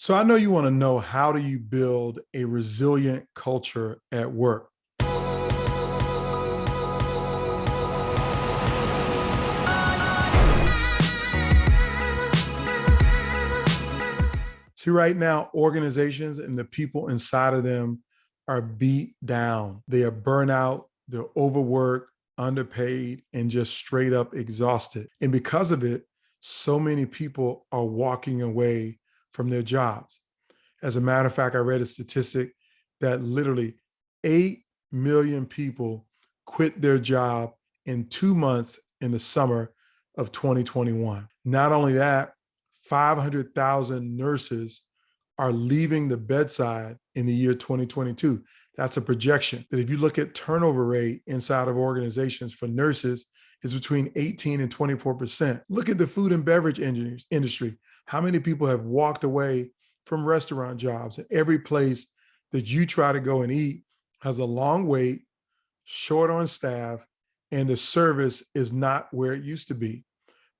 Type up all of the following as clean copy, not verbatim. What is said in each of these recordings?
So I know you want to know, how do you build a resilient culture at work? See, right now, organizations and the people inside of them are beat down. They are burnt out, they're overworked, underpaid, and just straight up exhausted. And because of it, so many people are walking away from their jobs. As a matter of fact, I read a statistic that literally 8 million people quit their job in 2 months in the summer of 2021. Not only that, 500,000 nurses are leaving the bedside in the year 2022. That's a projection that if you look at turnover rate inside of organizations for nurses, is between 18 and 24%. Look at the food and beverage industry. How many people have walked away from restaurant jobs? And every place that you try to go and eat has a long wait, short on staff, and the service is not where it used to be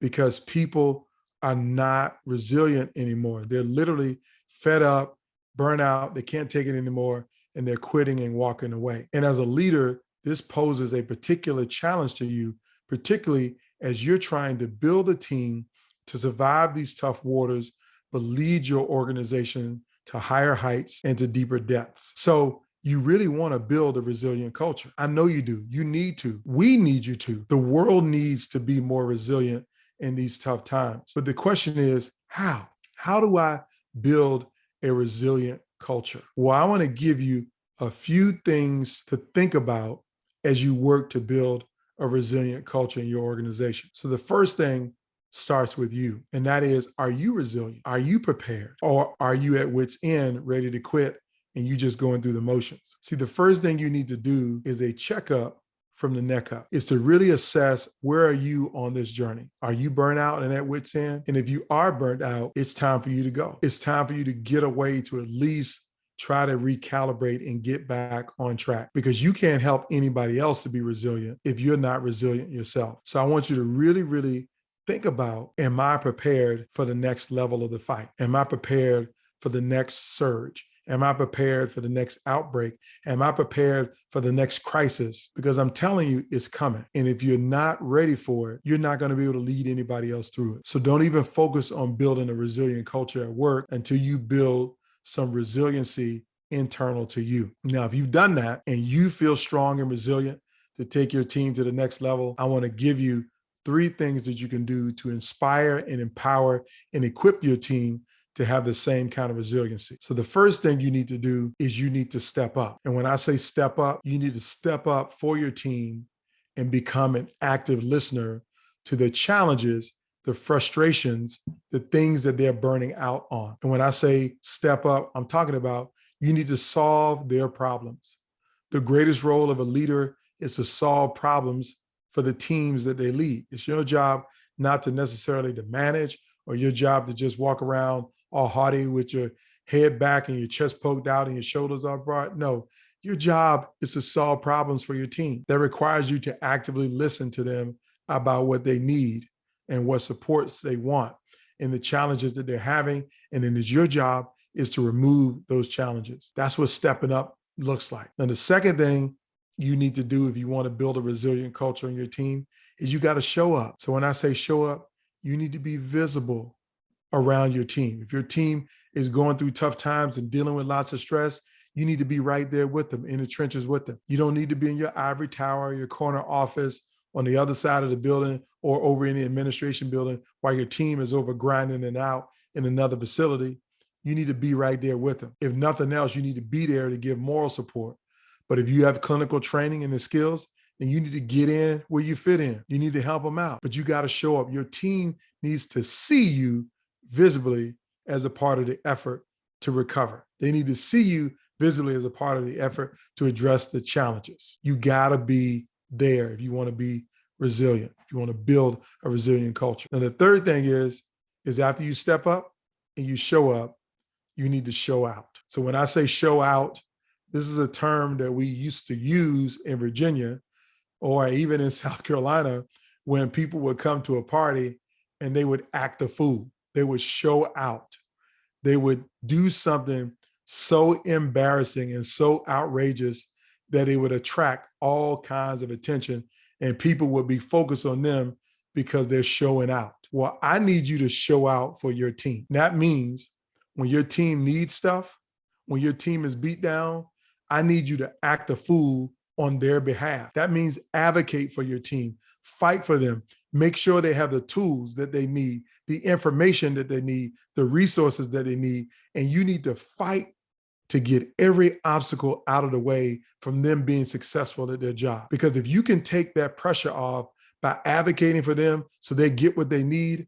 because people are not resilient anymore. They're literally fed up, burnt out, they can't take it anymore, and they're quitting and walking away. And as a leader, this poses a particular challenge to you, particularly as you're trying to build a team to survive these tough waters, but lead your organization to higher heights and to deeper depths. So you really want to build a resilient culture. I know you do. You need to. We need you to. The world needs to be more resilient in these tough times. But the question is, how? How do I build a resilient culture? Well, I want to give you a few things to think about as you work to build a resilient culture in your organization. So the first thing starts with you, and that is, are you resilient? Are you prepared? Or are you at wit's end, ready to quit, and you just going through the motions? See, the first thing you need to do is a checkup from the neck up. Is to really assess, where are you on this journey? Are you burnt out and at wit's end? And if you are burnt out, it's time for you to go. It's time for you to get away to at least try to recalibrate and get back on track, because you can't help anybody else to be resilient if you're not resilient yourself. So I want you to really, really think about, am I prepared for the next level of the fight? Am I prepared for the next surge? Am I prepared for the next outbreak? Am I prepared for the next crisis? Because I'm telling you, it's coming. And if you're not ready for it, you're not going to be able to lead anybody else through it. So don't even focus on building a resilient culture at work until you build some resiliency internal to you. Now, if you've done that and you feel strong and resilient to take your team to the next level, I want to give you 3 things that you can do to inspire and empower and equip your team to have the same kind of resiliency. So the first thing you need to do is you need to step up. And when I say step up, you need to step up for your team and become an active listener to the challenges, the frustrations, the things that they're burning out on. And when I say step up, I'm talking about you need to solve their problems. The greatest role of a leader is to solve problems for the teams that they lead. It's your job not to necessarily to manage, or your job to just walk around all haughty with your head back and your chest poked out and your shoulders are broad. No, your job is to solve problems for your team. That requires you to actively listen to them about what they need and what supports they want and the challenges that they're having. And then it's your job is to remove those challenges. That's what stepping up looks like. And the second thing you need to do if you want to build a resilient culture in your team is you got to show up. So when I say show up, you need to be visible around your team. If your team is going through tough times and dealing with lots of stress, you need to be right there with them, in the trenches with them. You don't need to be in your ivory tower, your corner office on the other side of the building or over in the administration building while your team is over grinding it out in another facility. You need to be right there with them. If nothing else, you need to be there to give moral support. But if you have clinical training and the skills, then you need to get in where you fit in. You need to help them out, but you got to show up. Your team needs to see you visibly as a part of the effort to recover. They need to see you visibly as a part of the effort to address the challenges. You got to be there if you want to be resilient, if you want to build a resilient culture. And the third thing is after you step up and you show up, you need to show out. So when I say show out, this is a term that we used to use in Virginia or even in South Carolina when people would come to a party and they would act a fool. They would show out. They would do something so embarrassing and so outrageous that it would attract all kinds of attention and people would be focused on them because they're showing out. Well, I need you to show out for your team. That means when your team needs stuff, when your team is beat down, I need you to act a fool on their behalf. That means advocate for your team, fight for them, make sure they have the tools that they need, the information that they need, the resources that they need, and you need to fight to get every obstacle out of the way from them being successful at their job. Because if you can take that pressure off by advocating for them so they get what they need,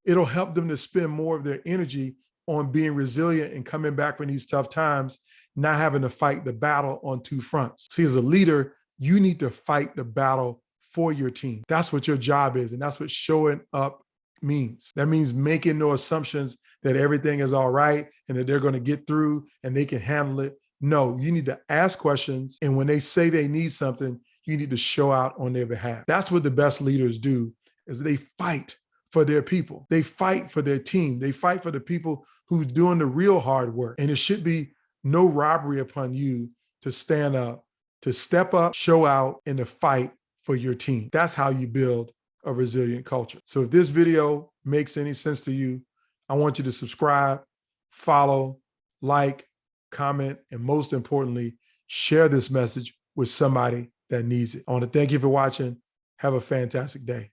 it'll help them to spend more of their energy on being resilient and coming back from these tough times, not having to fight the battle on two fronts. See, as a leader, you need to fight the battle for your team. That's what your job is, and that's what showing up means. That means making no assumptions that everything is all right and that they're going to get through and they can handle it. No, you need to ask questions, and when they say they need something, you need to show out on their behalf. That's what the best leaders do, is they fight for their people. They fight for their team. They fight for the people who's doing the real hard work. And it should be no robbery upon you to stand up, to step up, show out, and to fight for your team. That's how you build a resilient culture. So if this video makes any sense to you, I want you to subscribe, follow, like, comment, and most importantly, share this message with somebody that needs it. I want to thank you for watching. Have a fantastic day.